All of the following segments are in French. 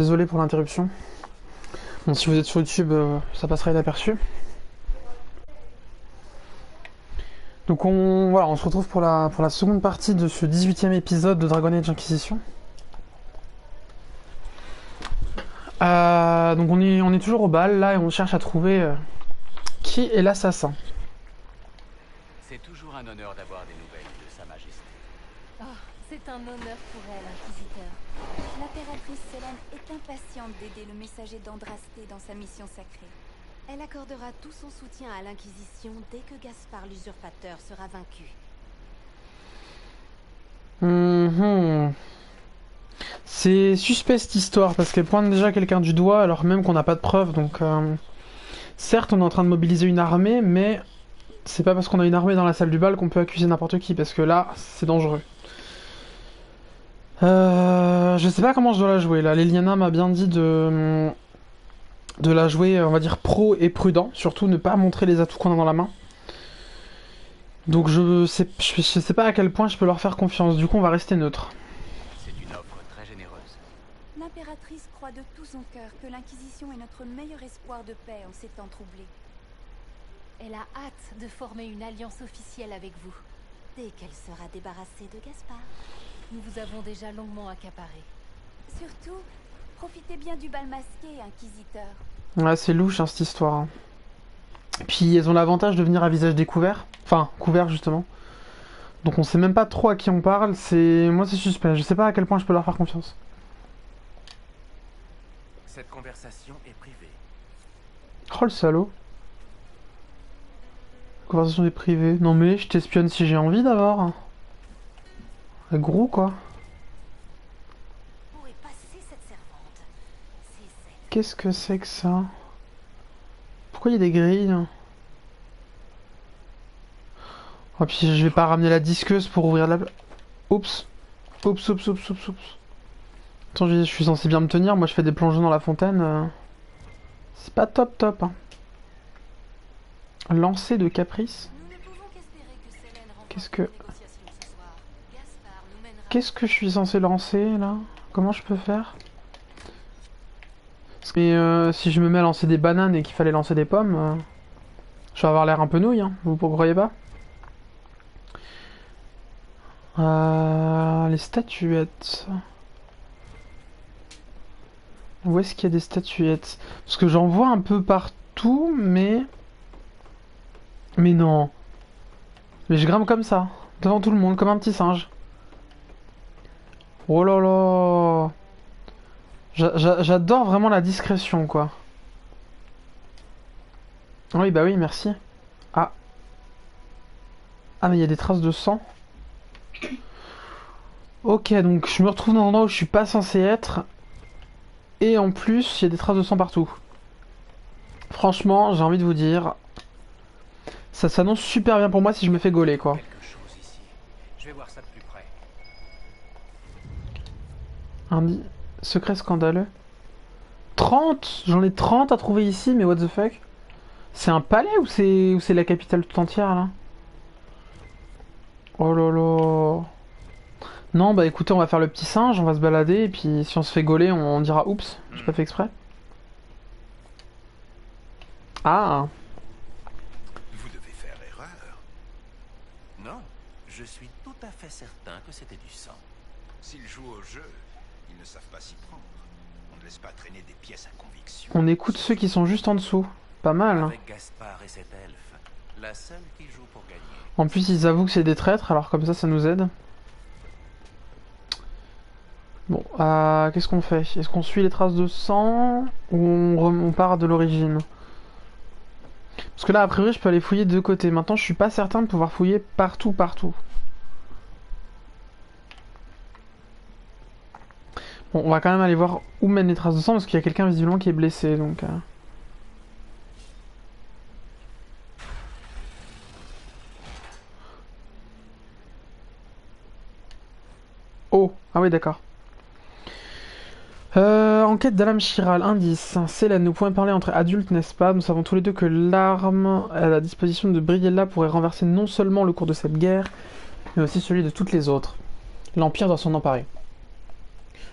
Désolé pour l'interruption. Bon, si vous êtes sur YouTube, ça passera inaperçu. Donc voilà, on se retrouve pour la seconde partie de ce 18e épisode de Dragon Age Inquisition. Donc on est toujours au bal là et on cherche à trouver qui est l'assassin. C'est toujours un honneur d'avoir des nouvelles de Sa Majesté. Oh, c'est un honneur pour elle, Inquisiteur. L'impératrice Selene est impatiente d'aider le messager d'Andrasté dans sa mission sacrée. Elle accordera tout son soutien à l'Inquisition dès que Gaspard l'usurpateur sera vaincu. C'est suspect cette histoire parce qu'elle pointe déjà quelqu'un du doigt alors même qu'on n'a pas de preuves. Donc certes on est en train de mobiliser une armée, mais c'est pas parce qu'on a une armée dans la salle du bal qu'on peut accuser n'importe qui parce que là c'est dangereux. Je sais pas comment je dois la jouer là. Leliana m'a bien dit de la jouer, on va dire pro et prudent, surtout ne pas montrer les atouts qu'on a dans la main. Donc je sais pas à quel point je peux leur faire confiance, du coup on va rester neutre. C'est une offre très généreuse. L'impératrice croit de tout son cœur que l'Inquisition est notre meilleur espoir de paix en ces temps troublés. Elle a hâte de former une alliance officielle avec vous. Dès qu'elle sera débarrassée de Gaspard. Nous vous avons déjà longuement accaparé. Surtout, profitez bien du bal masqué, Inquisiteur. Ouais, c'est louche hein, cette histoire. Hein. Et puis elles ont l'avantage de venir à visage découvert. Enfin, couvert justement. Donc on sait même pas trop à qui on parle. Moi c'est suspect. Je sais pas à quel point je peux leur faire confiance. Cette conversation est privée. Oh le salaud. Conversation est privée. Non mais je t'espionne si j'ai envie d'abord. Gros quoi. Où est passée cette servante? C'est cette... Qu'est-ce que c'est que ça? Pourquoi il y a des grilles? Oh puis je vais pas ramener la disqueuse pour ouvrir la... Oups. Oups. Attends, je suis censé bien me tenir. Moi je fais des plongeons dans la fontaine. C'est pas top. Hein. Lancer de caprice. Nous ne pouvons qu'espérer que Selene remporte Qu'est-ce que... les négociations ce soir. Gaspard nous mènera... Qu'est-ce que je suis censé lancer là? Comment je peux faire? Mais si je me mets à lancer des bananes et qu'il fallait lancer des pommes, je vais avoir l'air un peu nouille, hein. Vous croyez pas? Les statuettes. Où est-ce qu'il y a des statuettes? Parce que j'en vois un peu partout, mais... Mais non. Mais je grimpe comme ça, devant tout le monde, comme un petit singe. Oh là là. J'adore vraiment la discrétion, quoi. Oui, bah oui, merci. Ah. Ah, mais il y a des traces de sang. Ok, donc je me retrouve dans un endroit où je suis pas censé être. Et en plus, il y a des traces de sang partout. Franchement, j'ai envie de vous dire... Ça s'annonce super bien pour moi si je me fais gauler, quoi. Quelque chose ici. Je vais voir ça de plus près. Un secret scandaleux. 30. J'en ai 30 à trouver ici, mais what the fuck? C'est un palais ou c'est la capitale tout entière, là? Oh là là. Non, bah écoutez, on va faire le petit singe, on va se balader, et puis si on se fait gauler, on dira oups, j'ai pas fait exprès. Ah. Vous devez faire erreur. Non, je suis tout à fait certain que c'était du sang. S'ils jouent au jeu, ils ne savent pas s'y prendre. On ne laisse pas traîner des pièces à conviction. On écoute ceux qui sont juste en dessous. Pas mal, hein. Avec Gaspard et cet elfe, la seule qui joue pour gagner. En plus, ils avouent que c'est des traîtres, alors comme ça nous aide. Bon, qu'est-ce qu'on fait? Est-ce qu'on suit les traces de sang ou on part de l'origine? Parce que là, a priori, je peux aller fouiller de deux côtés. Maintenant, je suis pas certain de pouvoir fouiller partout. Bon, on va quand même aller voir où mènent les traces de sang, parce qu'il y a quelqu'un visiblement qui est blessé, donc... Oh, ah oui, d'accord. Enquête d'Alam Chiral, indice. Selene, nous pouvons parler entre adultes, n'est-ce pas? Nous savons tous les deux que l'arme à la disposition de Briella pourrait renverser non seulement le cours de cette guerre, mais aussi celui de toutes les autres. L'Empire doit s'en emparer.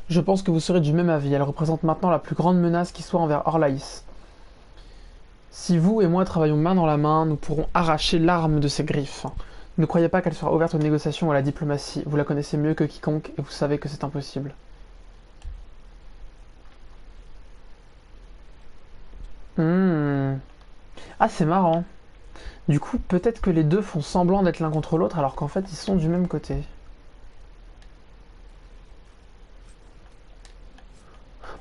Je pense que vous serez du même avis. Elle représente maintenant la plus grande menace qui soit envers Orlaïs. Si vous et moi travaillons main dans la main, nous pourrons arracher l'arme de ses griffes. Ne croyez pas qu'elle sera ouverte aux négociations ou à la diplomatie. Vous la connaissez mieux que quiconque et vous savez que c'est impossible. Hmm. Ah, c'est marrant. Du coup, peut-être que les deux font semblant d'être l'un contre l'autre alors qu'en fait, ils sont du même côté.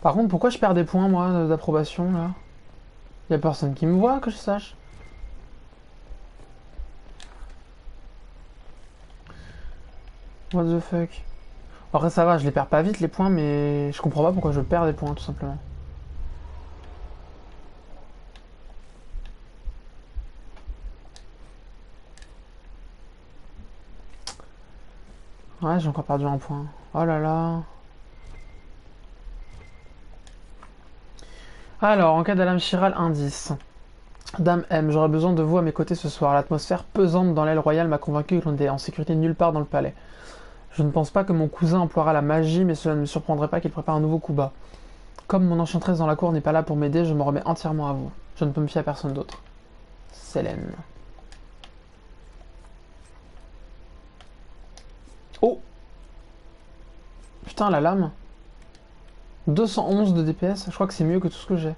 Par contre, pourquoi je perds des points, moi, d'approbation, là? Y a personne qui me voit, que je sache. What the fuck? Après, ça va, je les perds pas vite, les points, mais je comprends pas pourquoi je perds des points, tout simplement. Ouais, j'ai encore perdu un point. Oh là là. Alors, en cas d'alarme chirale, indice. Dame M, j'aurais besoin de vous à mes côtés ce soir. L'atmosphère pesante dans l'aile royale m'a convaincu que l'on était en sécurité nulle part dans le palais. Je ne pense pas que mon cousin emploiera la magie, mais cela ne me surprendrait pas qu'il prépare un nouveau coup bas. Comme mon enchanteresse dans la cour n'est pas là pour m'aider, je me remets entièrement à vous. Je ne peux me fier à personne d'autre. Selene. Oh! Putain, la lame. 211 de DPS, je crois que c'est mieux que tout ce que j'ai.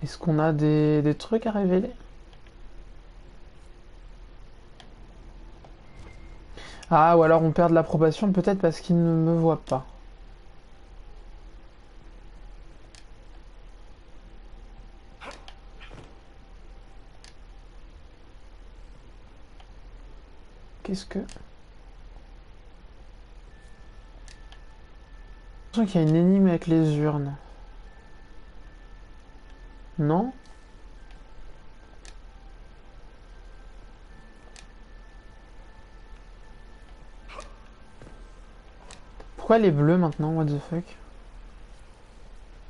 Est-ce qu'on a des trucs à révéler? Ah, ou alors on perd de l'approbation peut-être parce qu'il ne me voit pas. Qu'est-ce que... J'ai l'impression qu'il y a une énigme avec les urnes. Non? Pourquoi elle est bleue maintenant? What the fuck?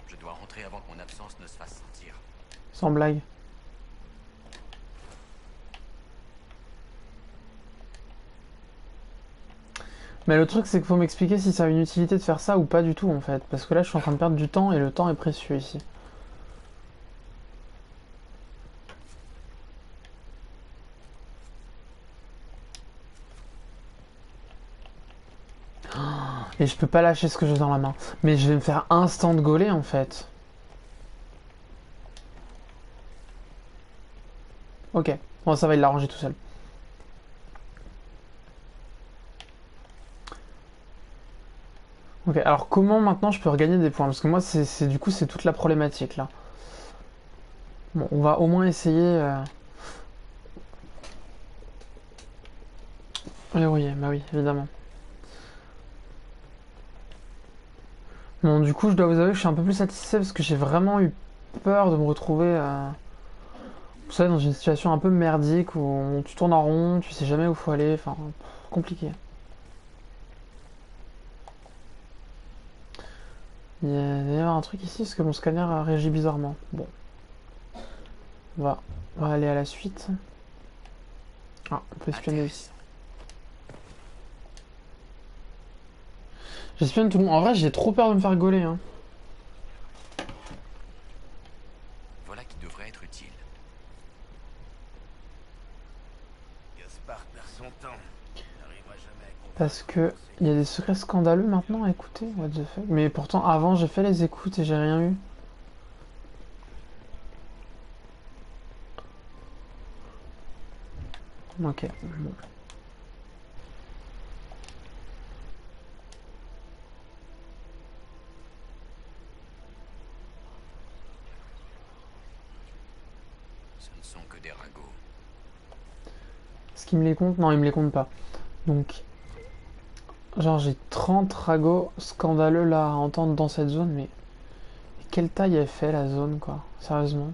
Je dois rentrer avant que mon absence ne se fasse sentir. Sans blague. Mais le truc c'est qu'il faut m'expliquer si ça a une utilité de faire ça ou pas du tout en fait. Parce que là je suis en train de perdre du temps et le temps est précieux ici. Et je peux pas lâcher ce que j'ai dans la main. Mais je vais me faire instant gauler en fait. Ok. Bon ça va, il l'a rangé tout seul. Ok, alors comment maintenant je peux regagner des points? Parce que moi c'est du coup c'est toute la problématique là. Bon, on va au moins essayer... Oui, bah oui, évidemment. Bon, du coup, je dois vous avouer que je suis un peu plus satisfait parce que j'ai vraiment eu peur de me retrouver, vous savez, dans une situation un peu merdique où tu tournes en rond, tu sais jamais où faut aller, enfin, compliqué. Il y a d'ailleurs un truc ici parce que mon scanner réagit bizarrement. Bon, on va aller à la suite. Ah, on peut espionner ici. J'espionne tout le monde. En vrai, j'ai trop peur de me faire gauler, hein. Voilà qui devrait être utile. Gaspard perd son temps. Il n'arrivera jamais à comprendre. Parce que il y a des secrets scandaleux maintenant à écouter. What the fuck. Mais pourtant, avant, j'ai fait les écoutes et j'ai rien eu. Ok, bon. Ce ne sont que des ragots. Est-ce qu'il me les compte? Non, il me les compte pas. Donc, genre j'ai 30 ragots scandaleux là à entendre dans cette zone, mais quelle taille elle fait la zone quoi? Sérieusement.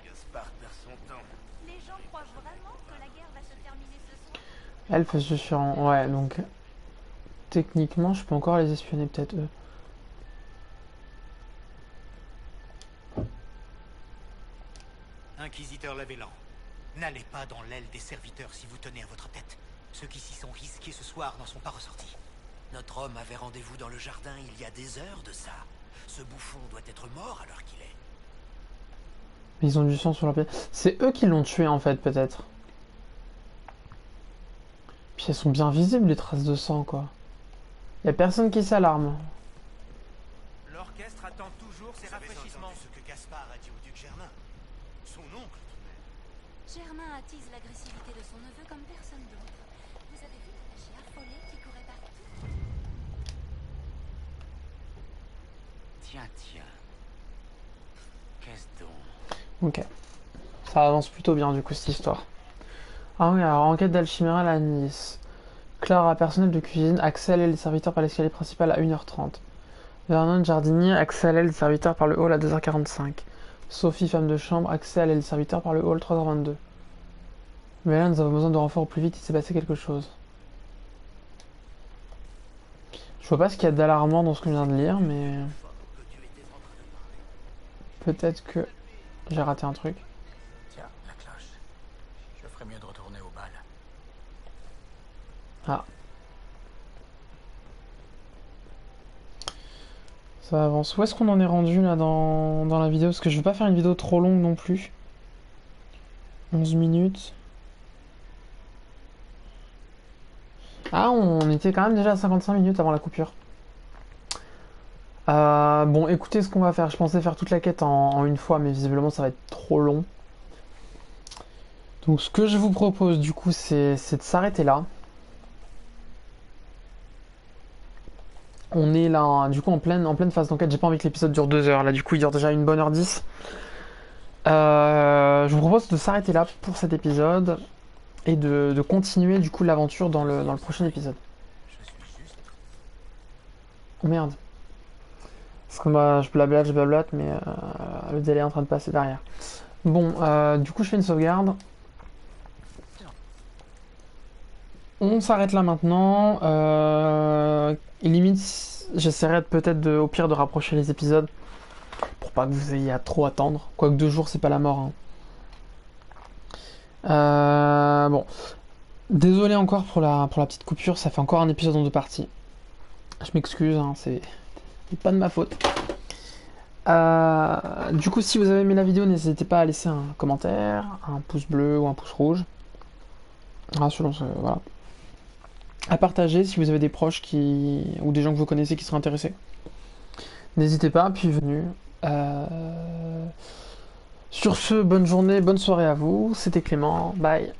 Gaspard perd son temps. Les gens croient vraiment que la guerre va se terminer ce soir? Elfe susurrant. Ouais, donc techniquement je peux encore les espionner peut-être eux. Inquisiteur Lavellan, n'allez pas dans l'aile des serviteurs si vous tenez à votre tête. Ceux qui s'y sont risqués ce soir n'en sont pas ressortis. Notre homme avait rendez-vous dans le jardin il y a des heures de ça. Ce bouffon doit être mort à l'heure qu'il est. Ils ont du sang sur leur pied. C'est eux qui l'ont tué en fait, peut-être. Puis elles sont bien visibles les traces de sang, quoi. Y a personne qui s'alarme. L'orchestre attend toujours ses Vous avez rafraîchissements. entendu ce que Gaspard a dit au duc Germain? Son oncle, tout de même. Germain attise l'agressivité de son neveu comme personne d'autre. Vous avez vu l'attaché affolé qui courait partout? Tiens, tiens. Qu'est-ce donc? Ok. Ça avance plutôt bien du coup cette histoire. Ah oui, alors enquête d'Alchimérale à Nice. Clara, personnel de cuisine, accès à l'aile des serviteurs par l'escalier principal à 1h30. Vernon, jardinier, accès à l'aile des serviteurs par le hall à 2h45. Sophie, femme de chambre, accès à l'aile des serviteurs par le hall 3h22. Mais là, nous avons besoin de renfort au plus vite, il s'est passé quelque chose. Je vois pas ce qu'il y a d'alarmant dans ce que je viens de lire, mais... Peut-être que j'ai raté un truc. Tiens, la cloche. Je ferais mieux de retourner au bal. Ah. Ça avance. Où est-ce qu'on en est rendu là dans la vidéo? Parce que je veux pas faire une vidéo trop longue non plus. 11 minutes. Ah, on était quand même déjà à 55 minutes avant la coupure. Bon, écoutez ce qu'on va faire. Je pensais faire toute la quête en une fois, mais visiblement ça va être trop long. Donc ce que je vous propose du coup, c'est de s'arrêter là. On est là, du coup, en pleine phase d'enquête. J'ai pas envie que l'épisode dure 2 heures. Là, du coup, il dure déjà 1h10. Je vous propose de s'arrêter là pour cet épisode et de continuer du coup l'aventure dans le prochain épisode. Oh merde. Parce que moi, je blablate, mais le délai est en train de passer derrière. Bon, du coup, je fais une sauvegarde. On s'arrête là maintenant. Limite, j'essaierai peut-être au pire de rapprocher les épisodes pour pas que vous ayez à trop attendre. Quoique 2 jours, c'est pas la mort. Hein. Bon, désolé encore pour la petite coupure. Ça fait encore un épisode en 2 parties. Je m'excuse, hein, c'est pas de ma faute. Du coup, si vous avez aimé la vidéo, n'hésitez pas à laisser un commentaire, un pouce bleu ou un pouce rouge. Voilà. À partager si vous avez des proches ou des gens que vous connaissez qui seraient intéressés. N'hésitez pas, puis venu. Sur ce, bonne journée, bonne soirée à vous. C'était Clément, bye.